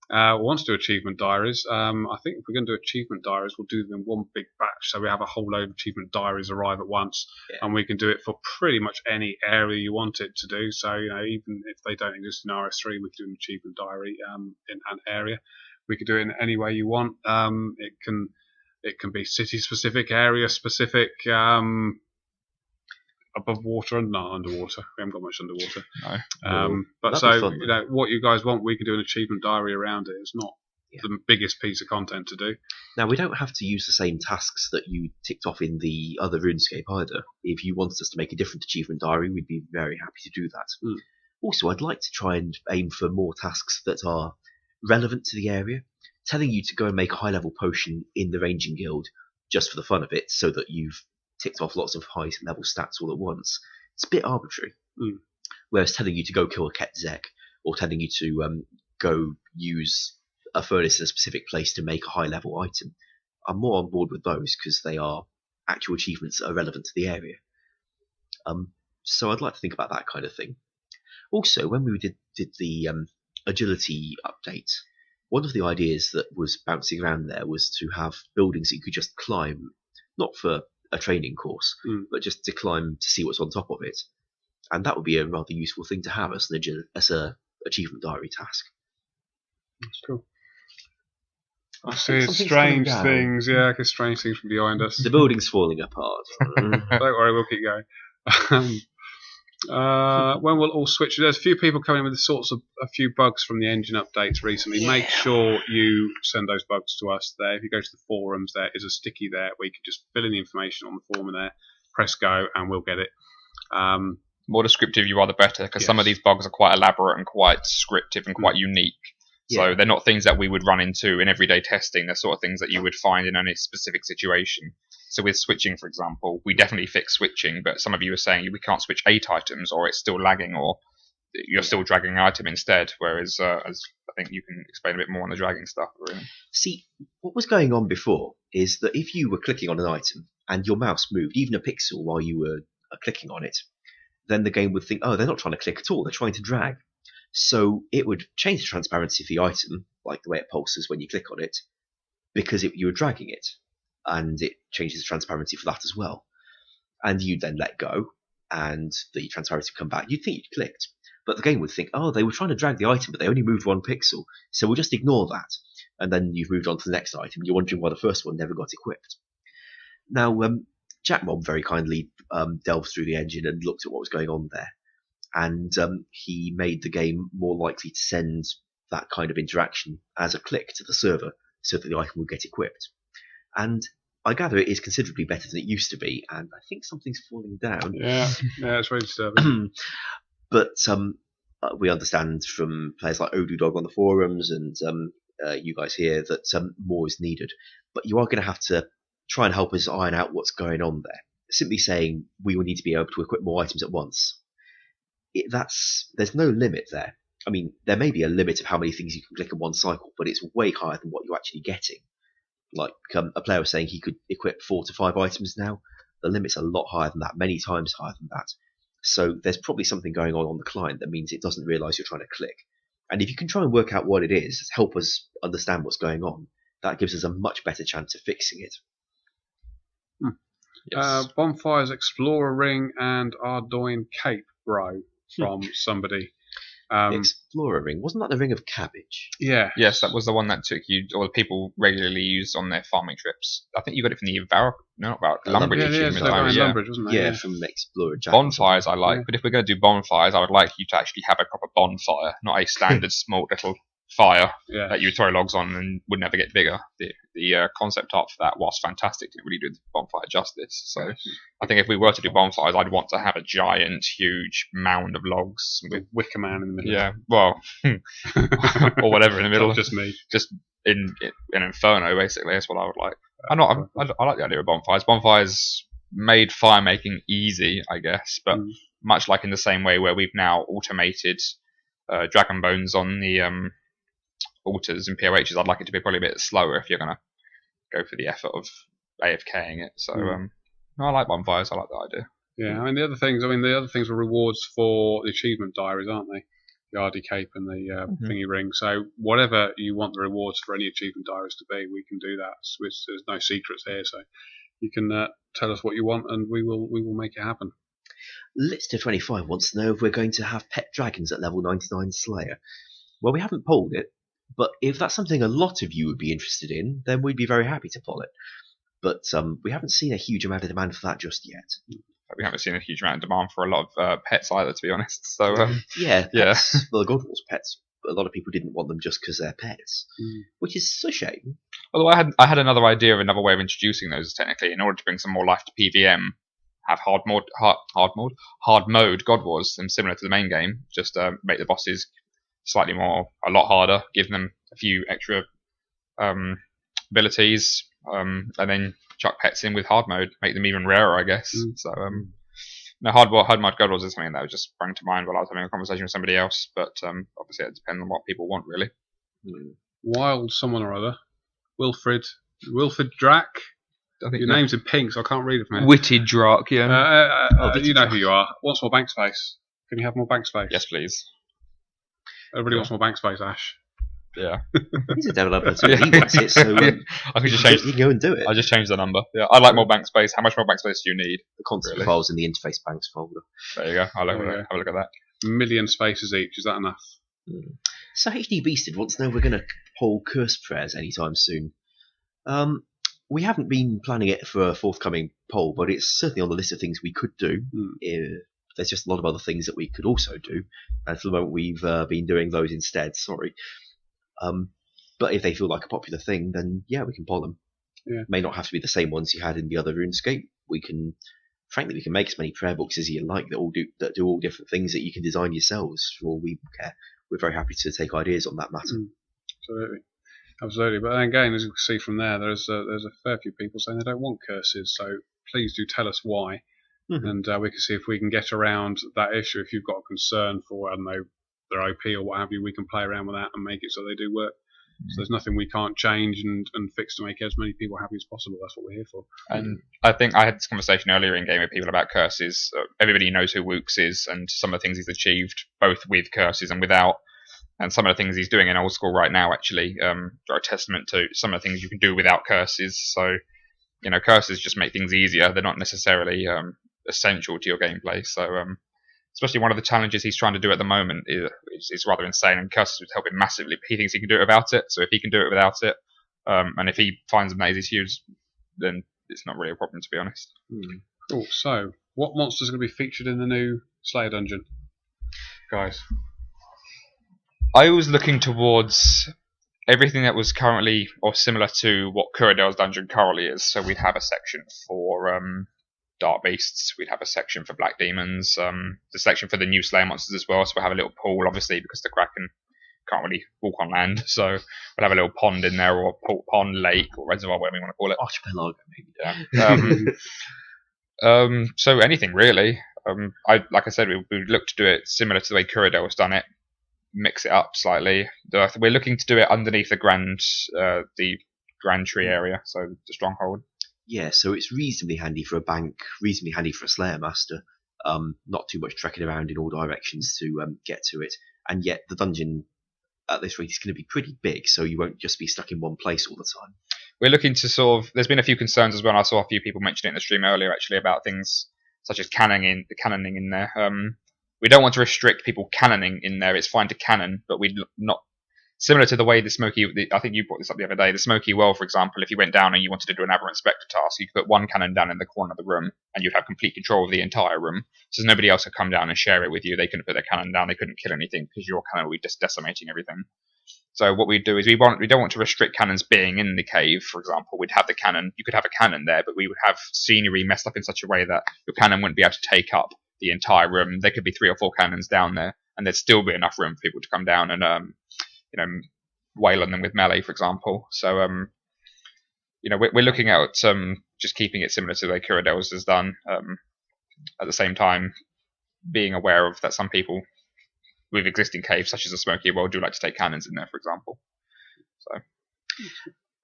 S1: Wants to do achievement diaries. I think if we're going to do achievement diaries, we'll do them in one big batch. So we have a whole load of achievement diaries arrive at once, and we can do it for pretty much any area you want it to do. So even if they don't exist in RS3, we can do an achievement diary in an area. We could do it in any way you want. It can be city specific, area specific, above water and not underwater. We haven't got much underwater.
S3: No.
S1: But so what you guys want, we can do an achievement diary around it. It's not the biggest piece of content to do.
S2: Now, we don't have to use the same tasks that you ticked off in the other RuneScape either. If you wanted us to make a different achievement diary, we'd be very happy to do that. Mm. Also, I'd like to try and aim for more tasks that are relevant to the area, telling you to go and make a high-level potion in the Ranging Guild just for the fun of it, so that you've ticked off lots of high-level stats all at once. It's a bit arbitrary. Mm. Whereas telling you to go kill a Ketzek, or telling you to go use a furnace in a specific place to make a high-level item, I'm more on board with those, because they are actual achievements that are relevant to the area. So I'd like to think about that kind of thing. Also, when we did the agility update, one of the ideas that was bouncing around there was to have buildings that you could just climb, not for a training course, but just to climb to see what's on top of it. And that would be a rather useful thing to have as an achievement diary task.
S1: That's cool. I see strange things. Yeah, I can strange things from behind us.
S2: The building's falling apart.
S1: Don't worry, we'll keep going. When we'll all switch, there's a few people coming with a few bugs from the engine updates recently. Yeah. Make sure you send those bugs to us there. If you go to the forums, there is a sticky there where you can just fill in the information on the form in there, press go, and we'll get it.
S3: More descriptive you are, the better, because some of these bugs are quite elaborate and quite descriptive and quite unique. So they're not things that we would run into in everyday testing. They're sort of things that you would find in any specific situation. So with switching, for example, we definitely fix switching, but some of you are saying we can't switch 8 items, or it's still lagging, or you're still dragging an item instead. Whereas, as I think you can explain a bit more on the dragging stuff. Really.
S2: See, what was going on before is that if you were clicking on an item and your mouse moved even a pixel while you were clicking on it, then the game would think, oh, they're not trying to click at all, they're trying to drag. So it would change the transparency of the item, like the way it pulses when you click on it, because you were dragging it. And it changes the transparency for that as well. And you'd then let go, and the transparency would come back. You'd think you'd clicked, but the game would think, oh, they were trying to drag the item, but they only moved 1 pixel, so we'll just ignore that. And then you've moved on to the next item, and you're wondering why the first one never got equipped. Now, Jack Mob very kindly delved through the engine and looked at what was going on there. And he made the game more likely to send that kind of interaction as a click to the server so that the item will get equipped. And I gather it is considerably better than it used to be, and I think something's falling down.
S1: Yeah, it's very disturbing.
S2: But we understand from players like Odudog on the forums and you guys here that more is needed. But you are going to have to try and help us iron out what's going on there. Simply saying we will need to be able to equip more items at once. There's no limit there. I mean, there may be a limit of how many things you can click in one cycle, but it's way higher than what you're actually getting. Like a player was saying he could equip 4 to 5 items now. The limit's a lot higher than that, many times higher than that. So there's probably something going on the client that means it doesn't realise you're trying to click. And if you can try and work out what it is, help us understand what's going on, that gives us a much better chance of fixing it.
S1: Yes. Bonfires, Explorer Ring, and Ardoin Cape, bro. From somebody.
S2: The Explorer Ring, wasn't that the Ring of Cabbage?
S1: Yeah.
S3: Yes, that was the one that took you, or the people regularly used on their farming trips. I think you got it from the Lumbridge achievement.
S1: Lumbridge, wasn't it?
S2: Yeah, from Explorer Jack.
S3: Bonfires I like, but if we're going to do bonfires, I would like you to actually have a proper bonfire, not a standard small little fire that you would throw logs on and would never get bigger. The concept art for that was fantastic. It really did bonfire justice. So I think if we were to do bonfires, I'd want to have a giant, huge mound of logs
S1: with Wicker Man in the middle.
S3: Yeah, well, or whatever in the middle.
S1: Just me.
S3: Just in Inferno, basically. That's what I would like. I like the idea of bonfires. Bonfires made fire making easy, I guess, but much like in the same way where we've now automated dragon bones on the altars and POHs, I'd like it to be probably a bit slower if you're going to go for the effort of AFKing it. So I like bonfires. I like the idea.
S1: Yeah, I mean the other things were rewards for the achievement diaries, aren't they? The RD Cape and the thingy ring. So whatever you want the rewards for any achievement diaries to be, we can do that. There's no secrets here, so you can tell us what you want, and we will make it happen.
S2: Lister25 wants to know if we're going to have pet dragons at level 99 Slayer. Well, we haven't polled it, but if that's something a lot of you would be interested in, then we'd be very happy to poll it. But we haven't seen a huge amount of demand for that just yet.
S3: We haven't seen a huge amount of demand for a lot of pets either, to be honest. So
S2: pets. Well, the God Wars pets. A lot of people didn't want them just because they're pets, which is a shame.
S3: Although I had another idea of another way of introducing those. Technically, in order to bring some more life to PVM, have hard mode God Wars, and similar to the main game. Just make the bosses a lot harder, give them a few extra abilities, and then chuck pets in with hard mode, make them even rarer, I guess. So hard mode God Wars is something that just sprang to mind while I was having a conversation with somebody else, but obviously it depends on what people want, really.
S1: Wild someone or other, Wilfred Drac
S3: I think
S1: Your name's in pink, so I can't read it from here.
S3: Witty Drak, yeah.
S1: You know who you are. Wants more bank space. Can you have more bank space?
S3: Yes, please.
S1: Everybody wants more bank space, Ash.
S3: Yeah.
S2: He's a developer too. He wants it, so
S3: I could just change.
S2: you can go and do it.
S3: I just changed the number. Yeah, I like more bank space. How much more bank space do you need?
S2: The constant
S3: Really?
S2: files in the interface banks folder.
S3: There you go. Have a look at that.
S1: Million spaces each. Is that enough?
S2: So HD Beasted wants to know if we're going to hold curse prayers anytime soon. We haven't been planning it for a forthcoming poll, but it's certainly on the list of things we could do. There's just a lot of other things that we could also do, and for the moment we've been doing those instead. Sorry. But if they feel like a popular thing, then yeah, we can poll them.
S1: Yeah.
S2: May not have to be the same ones you had in the other RuneScape. We can make as many prayer books as you like that do all different things that you can design yourselves. For all we care, we're very happy to take ideas on that matter.
S1: Absolutely. But then again, as you can see from there's a fair few people saying they don't want curses. So please do tell us why, and we can see if we can get around that issue. If you've got a concern for, I don't know, their OP or what have you, we can play around with that and make it so they do work. So there's nothing we can't change and fix to make as many people happy as possible. That's what we're here for.
S3: And I think I had this conversation earlier in game with people about curses. Everybody knows who Wooks is and some of the things he's achieved, both with curses and without. And some of the things he's doing in Old School right now actually are a testament to some of the things you can do without curses. So, curses just make things easier. They're not necessarily essential to your gameplay. So, especially one of the challenges he's trying to do at the moment is rather insane, and curses would help him massively. He thinks he can do it without it, so if he can do it without it, and if he finds them that easy to use, then it's not really a problem, to be honest.
S1: Cool. So, what monsters are going to be featured in the new Slayer dungeon, guys?
S3: I was looking towards everything that was currently or similar to what Kuradale's dungeon currently is. So we'd have a section for Dark Beasts, we'd have a section for Black Demons, the section for the new Slayer monsters as well. So we'll have a little pool, obviously, because the Kraken can't really walk on land. So we'll have a little pond in there, or pond, lake, or reservoir, whatever you want to call it.
S2: Archipelago, maybe.
S3: Yeah. So anything really. Like I said, we would look to do it similar to the way Kuradale has done it, mix it up slightly. We're looking to do it underneath the Grand Tree area, so the stronghold.
S2: Yeah, so it's reasonably handy for a bank, reasonably handy for a Slayer Master. Not too much trekking around in all directions to get to it, and yet the dungeon at this rate is going to be pretty big, so you won't just be stuck in one place all the time.
S3: We're looking to there's been a few concerns as well. I saw a few people mention it in the stream earlier, actually, about things such as cannoning in there. We don't want to restrict people cannoning in there. It's fine to cannon, but we'd not. Similar to the way I think you brought this up the other day, the Smoky Well, for example, if you went down and you wanted to do an Aberrant Spectre task, you could put one cannon down in the corner of the room, and you'd have complete control of the entire room. So nobody else could come down and share it with you. They couldn't put their cannon down, they couldn't kill anything, because your cannon would be just decimating everything. So what we do is we don't want to restrict cannons being in the cave, for example. We'd have the cannon, you could have a cannon there, but we would have scenery messed up in such a way that your cannon wouldn't be able to take up the entire room. There could be 3 or 4 cannons down there, and there'd still be enough room for people to come down and wail on them with melee, for example. So we're looking at just keeping it similar to the way Kuradale's has done. At the same time, being aware of that some people with existing caves, such as the Smoky Well, do like to take cannons in there, for example. So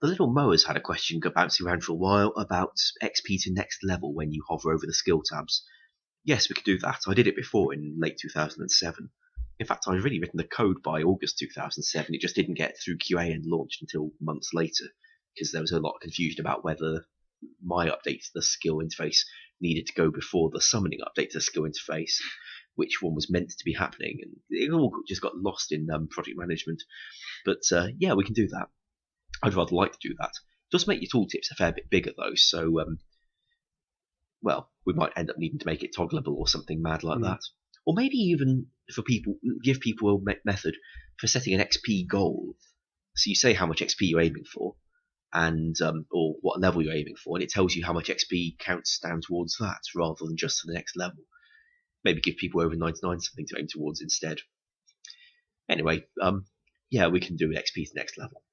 S2: the Little Mowers had a question bouncing around for a while about XP to next level when you hover over the skill tabs. Yes, we could do that. I did it before in late 2007. In fact, I'd already written the code by August 2007. It just didn't get through QA and launched until months later, because there was a lot of confusion about whether my update to the skill interface needed to go before the summoning update to the skill interface, which one was meant to be happening, and it all just got lost in project management. But yeah, we can do that. I'd rather like to do that. It does make your tooltips a fair bit bigger though, so well, we might end up needing to make it toggleable or something mad like that. Or maybe even give people a method for setting an XP goal. So you say how much XP you're aiming for, and or what level you're aiming for, and it tells you how much XP counts down towards that, rather than just to the next level. Maybe give people over 99 something to aim towards instead. Anyway, yeah, we can do an XP to the next level.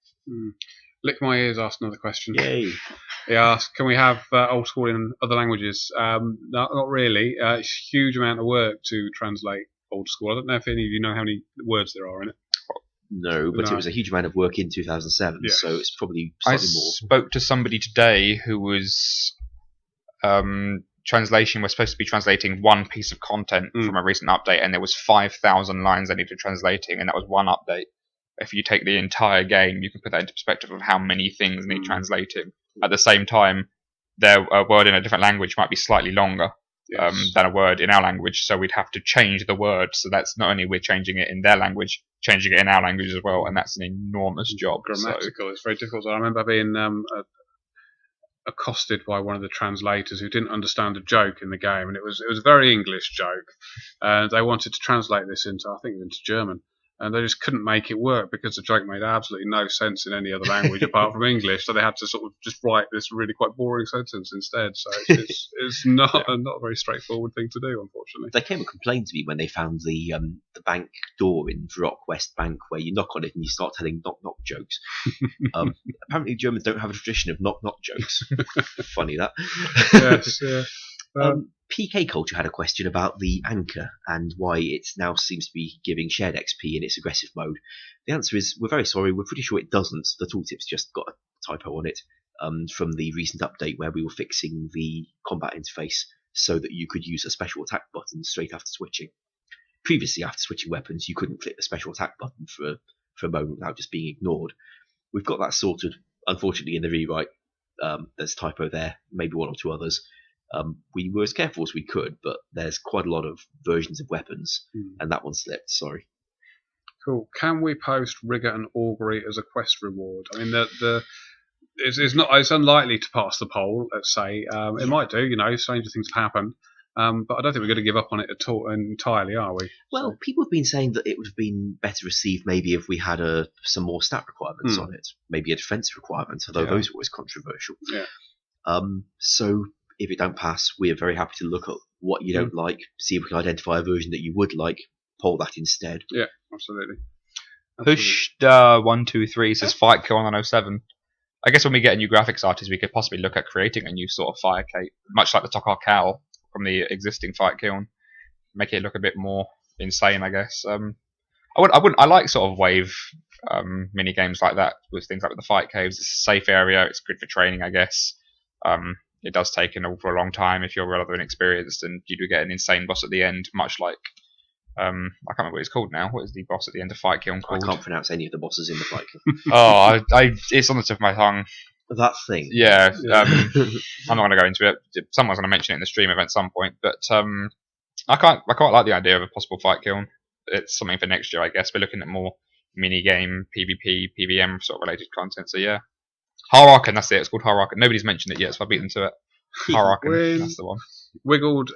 S1: Lick My Ears asked another question.
S2: Yay!
S1: He asked, can we have Old School in other languages? Not really. It's a huge amount of work to translate Old School. I don't know if any of you know how many words there are in it.
S2: No, but
S1: No.
S2: it was a huge amount of work in 2007,
S1: Yes.
S2: so it's probably
S3: I
S2: slightly more.
S3: spoke to somebody today who was translation was supposed to be translating one piece of content from a recent update, and there was 5,000 lines they needed translating, and that was one update. If you take the entire game, you can put that into perspective of how many things need translating. At the same time, a word in a different language might be slightly longer than a word in our language, so we'd have to change the word. So that's not only we're changing it in their language, changing it in our language as well, and that's an enormous job.
S1: Grammatical, it's very difficult. I remember being accosted by one of the translators who didn't understand a joke in the game, and it was a very English joke, and they wanted to translate this into German, and they just couldn't make it work because the joke made absolutely no sense in any other language apart from English. So they had to sort of just write this really quite boring sentence instead. So it's not a very straightforward thing to do, unfortunately.
S2: They came and complained to me when they found the bank door in Varrock West Bank, where you knock on it and you start telling knock knock jokes. Apparently Germans don't have a tradition of knock knock jokes. Funny that.
S1: Yes, yeah.
S2: PK Culture had a question about the anchor and why it now seems to be giving shared XP in its aggressive mode. The answer is, we're very sorry, we're pretty sure it doesn't. The tooltip's just got a typo on it from the recent update where we were fixing the combat interface so that you could use a special attack button straight after switching. Previously, after switching weapons, you couldn't click the special attack button for a moment without just being ignored. We've got that sorted, unfortunately, in the rewrite. There's a typo there, maybe one or two others. We were as careful as we could, but there's quite a lot of versions of weapons, and that one slipped, sorry.
S1: Cool. Can we post Rigor and Augury as a quest reward? I mean, it's unlikely to pass the poll, let's say. It might do, stranger things have happened. But I don't think we're going to give up on it at all entirely, are we?
S2: Well, people have been saying that it would have been better received maybe if we had some more stat requirements on it, maybe a defense requirement, although those are always controversial.
S1: Yeah.
S2: So if it don't pass, we are very happy to look at what you don't like, see if we can identify a version that you would like, poll that instead.
S1: Yeah, absolutely.
S3: Pushed 123 says Fight Kill on 07. I guess when we get a new graphics artist, we could possibly look at creating a new sort of fire cape, much like the Tokar Cowl from the existing Fight Kiln, make it look a bit more insane, I guess. I like sort of wave mini games like that with things like the Fight Caves. It's a safe area. It's good for training, I guess. It does take an awful long time if you're rather inexperienced, and you do get an insane boss at the end, much like I can't remember what it's called now. What is the boss at the end of Fight Kiln called?
S2: I can't pronounce any of the bosses in the Fight
S3: Kiln. It's on the tip of my tongue.
S2: That thing.
S3: Yeah. I'm not going to go into it. Someone's going to mention it in the stream event at some point, but I quite like the idea of a possible Fight Kiln. It's something for next year, I guess. We're looking at more mini game, PvP, PvM sort of related content. So yeah. Harakan, that's it. It's called Harakan. Nobody's mentioned it yet, so I beat them to it. Harakan, that's the one.
S1: Wiggled,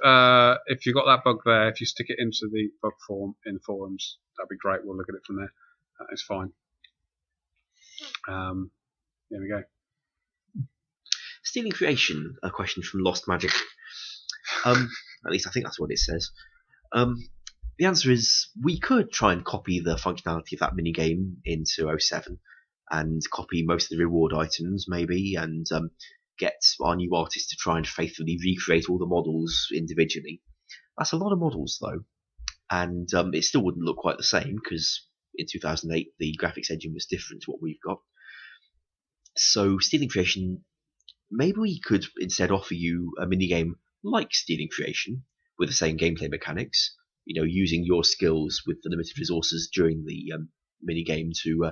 S1: if you got that bug there, if you stick it into the bug form in forums, that'd be great. We'll look at it from there. That is fine. There we go.
S2: Stealing Creation, a question from Lost Magic. At least I think that's what it says. The answer is, we could try and copy the functionality of that minigame into 07 and copy most of the reward items, maybe, and get our new artist to try and faithfully recreate all the models individually. That's a lot of models, though, and it still wouldn't look quite the same, because in 2008 the graphics engine was different to what we've got. So Stealing Creation, maybe we could instead offer you a minigame like Stealing Creation, with the same gameplay mechanics, using your skills with the limited resources during the minigame to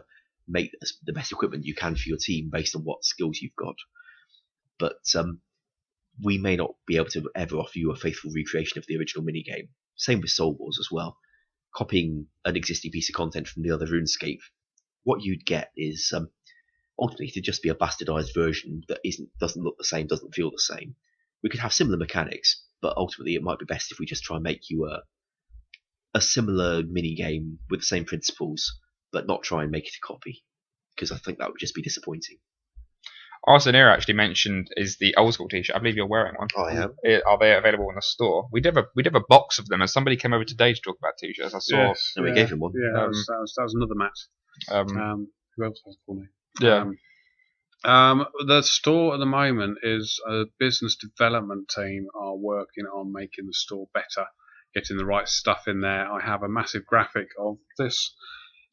S2: make the best equipment you can for your team based on what skills you've got. But we may not be able to ever offer you a faithful recreation of the original minigame. Same with Soul Wars as well. Copying an existing piece of content from the other RuneScape, what you'd get is ultimately to just be a bastardized version that doesn't look the same, doesn't feel the same. We could have similar mechanics, but ultimately it might be best if we just try and make you a similar minigame with the same principles, but not try and make it a copy, because I think that would just be disappointing.
S3: Arsenir actually mentioned is the Old School t-shirt. I believe you're wearing one.
S2: I am.
S3: Are they available in the store? We did have a box of them, and somebody came over today to talk about t-shirts. I saw.
S1: Yes,
S2: and we gave him one.
S1: Yeah, that was another Matt. Who else has a full name?
S3: Yeah.
S1: The store at the moment is a business development team are working on making the store better, getting the right stuff in there. I have a massive graphic of this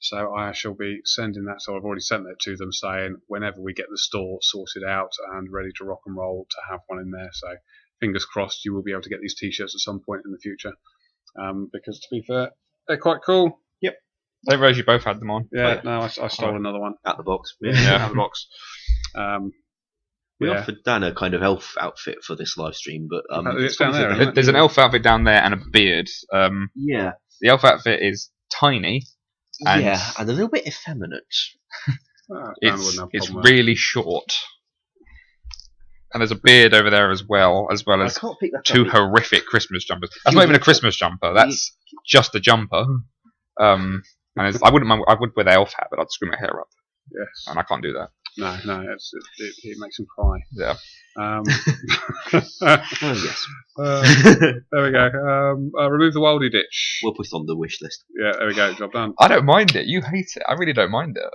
S1: So I shall be sending that. So I've already sent that to them, saying whenever we get the store sorted out and ready to rock and roll, to have one in there. So fingers crossed, you will be able to get these T-shirts at some point in the future. Because to be fair, they're quite cool.
S2: Yep.
S3: I didn't realise you both had them on.
S1: Yeah, no, I stole another one
S2: Out the box.
S1: out of the box.
S2: We
S1: Yeah.
S2: offered Dan a kind of elf outfit for this live stream, but
S1: It's down there, isn't it?
S3: There's an elf outfit down there and a beard.
S2: Yeah.
S3: The elf outfit is tiny. And
S2: And a little bit effeminate.
S3: It's really short. And there's a beard over there as well
S2: I
S3: as
S2: can't pick that
S3: two
S2: up.
S3: horrific Christmas jumpers. That's not even a Christmas jumper. That's just a jumper. And I wouldn't mind. I would wear the elf hat, but I'd screw my hair up,
S1: Yes.
S3: and I can't do that.
S1: No, it makes him cry.
S3: Yeah.
S2: Oh, yes.
S1: There we go. Remove the Wildy ditch.
S2: We'll put it on the wish list.
S1: Yeah, there we go. Job done.
S3: I don't mind it. You hate it. I really don't mind it.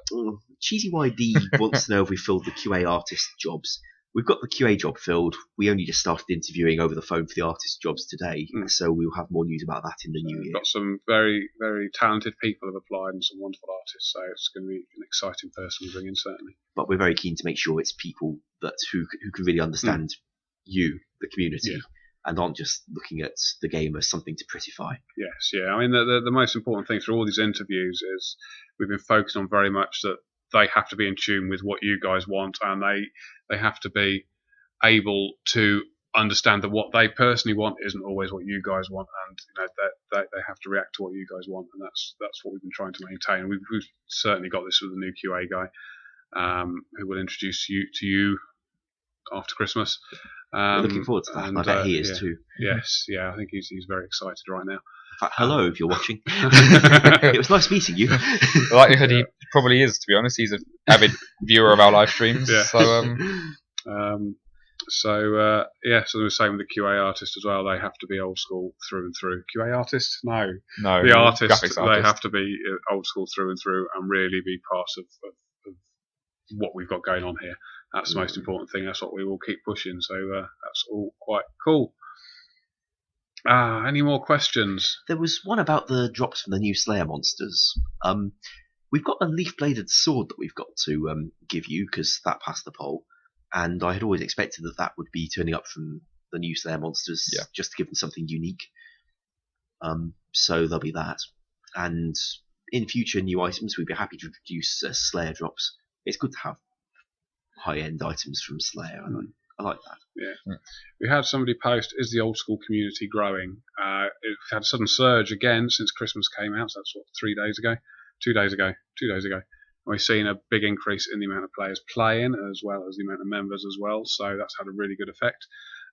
S2: Cheesy YD wants to know if we filled the QA artist jobs. We've got the QA job filled. We only just started interviewing over the phone for the artist jobs today, so we'll have more news about that in the new year.
S1: We've got some very, very talented people have applied and some wonderful artists, so it's going to be an exciting person we bring in, certainly.
S2: But we're very keen to make sure it's people who can really understand you, the community, and aren't just looking at the game as something to prettify.
S1: Yes, yeah. I mean, the most important thing through all these interviews is we've been focused on very much that they have to be in tune with what you guys want, and they have to be able to understand that what they personally want isn't always what you guys want, and that they have to react to what you guys want, and that's what we've been trying to maintain. We've certainly got this with the new QA guy, who will introduce you to you after Christmas.
S2: We're looking forward to that.
S1: And,
S2: I bet he is too.
S1: Yes, yeah. I think he's very excited right now.
S2: In fact, hello if you're watching. It was nice meeting you.
S3: The likelihood he probably is, to be honest. He's an avid viewer of our live streams.
S1: Yeah.
S3: So,
S1: so the same with the QA artist as well. They have to be old school through and through. QA artist? No.
S3: the
S1: artist,
S3: graphics
S1: they
S3: artist.
S1: have to be old school through and through and really be part of what we've got going on here. That's the most important thing. That's what we will keep pushing. So that's all quite cool. Any more questions?
S2: There was one about the drops from the new Slayer monsters. We've got a leaf-bladed sword that we've got to give you because that passed the poll, and I had always expected that would be turning up from the new Slayer monsters, just to give them something unique. So there'll be that, and in future new items, we'd be happy to introduce Slayer drops. It's good to have high-end items from Slayer, and I like that.
S1: Yeah. We had somebody post, is the old school community growing? It had a sudden surge again since Christmas came out, so that's 2 days ago. And we've seen a big increase in the amount of players playing as well as the amount of members as well, so that's had a really good effect.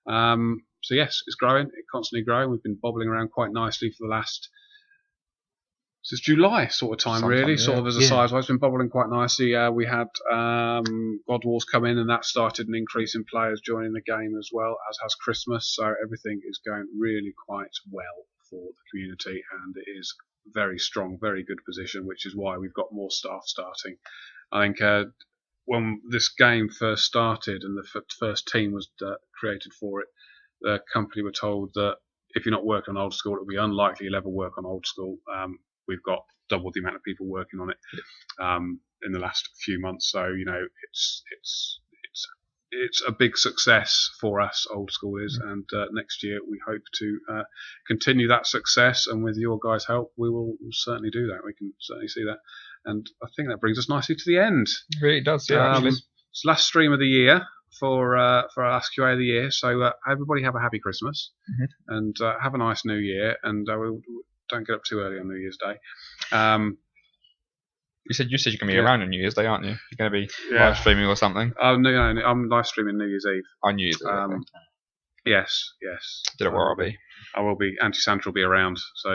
S1: So yes, it's growing, it's constantly growing. We've been bobbling around quite nicely for the last since July sort of time, really, sort of as a size-wise. It's been bubbling quite nicely. We had God Wars come in, and that started an increase in players joining the game as well, as has Christmas. So everything is going really quite well for the community, and it is very strong, very good position, which is why we've got more staff starting. I think when this game first started and the first team was created for it, the company were told that if you're not working on Old School, it'll be unlikely you'll ever work on Old School. We've got double the amount of people working on it in the last few months, so it's a big success for us. Old School is, and next year we hope to continue that success, and with your guys' help, we will certainly do that. We can certainly see that, and I think that brings us nicely to the end.
S3: It really does, yeah.
S1: It's last stream of the year for our last QA of the year, so everybody have a happy Christmas and have a nice New Year, and we'll. Don't get up too early on New Year's Day.
S3: You said you're going to be around on New Year's Day, aren't you? You're going to be live streaming or something?
S1: No, I'm live streaming New Year's Eve.
S3: On New Year's Eve. Okay.
S1: Yes.
S3: Don't know where I'll be.
S1: I will be. Anti-Santa will be around, so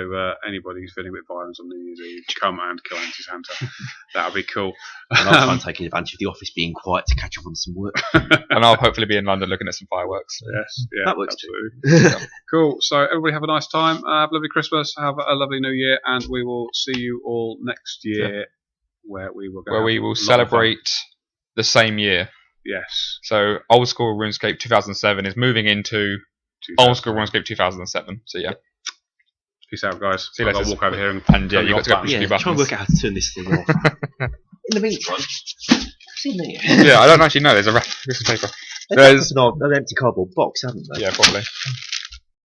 S1: anybody who's feeling a bit violent on New Year's Eve, come and kill Anti-Santa. That'll be cool.
S2: And I'm taking advantage of the office being quiet to catch up on some work.
S3: And I'll hopefully be in London looking at some fireworks.
S1: Yes, yeah,
S2: that works
S1: absolutely.
S2: too.
S1: Cool. So everybody have a nice time. Have a lovely Christmas. Have a lovely New Year, and we will see you all next year, where we will
S3: celebrate the same year.
S1: Yes.
S3: So Old School RuneScape 2007 is moving into Old School RuneScape 2007. So yeah.
S1: Peace out, guys.
S3: See you
S1: I'll
S3: later.
S1: walk over here and
S3: And yeah, you got to go push a few
S2: Yeah, try and
S3: buttons.
S2: work out how to turn this thing off. In the meantime, see me.
S3: Yeah, I don't actually know. There's a piece of paper.
S2: There's an empty cardboard box, haven't they?
S3: Yeah, probably.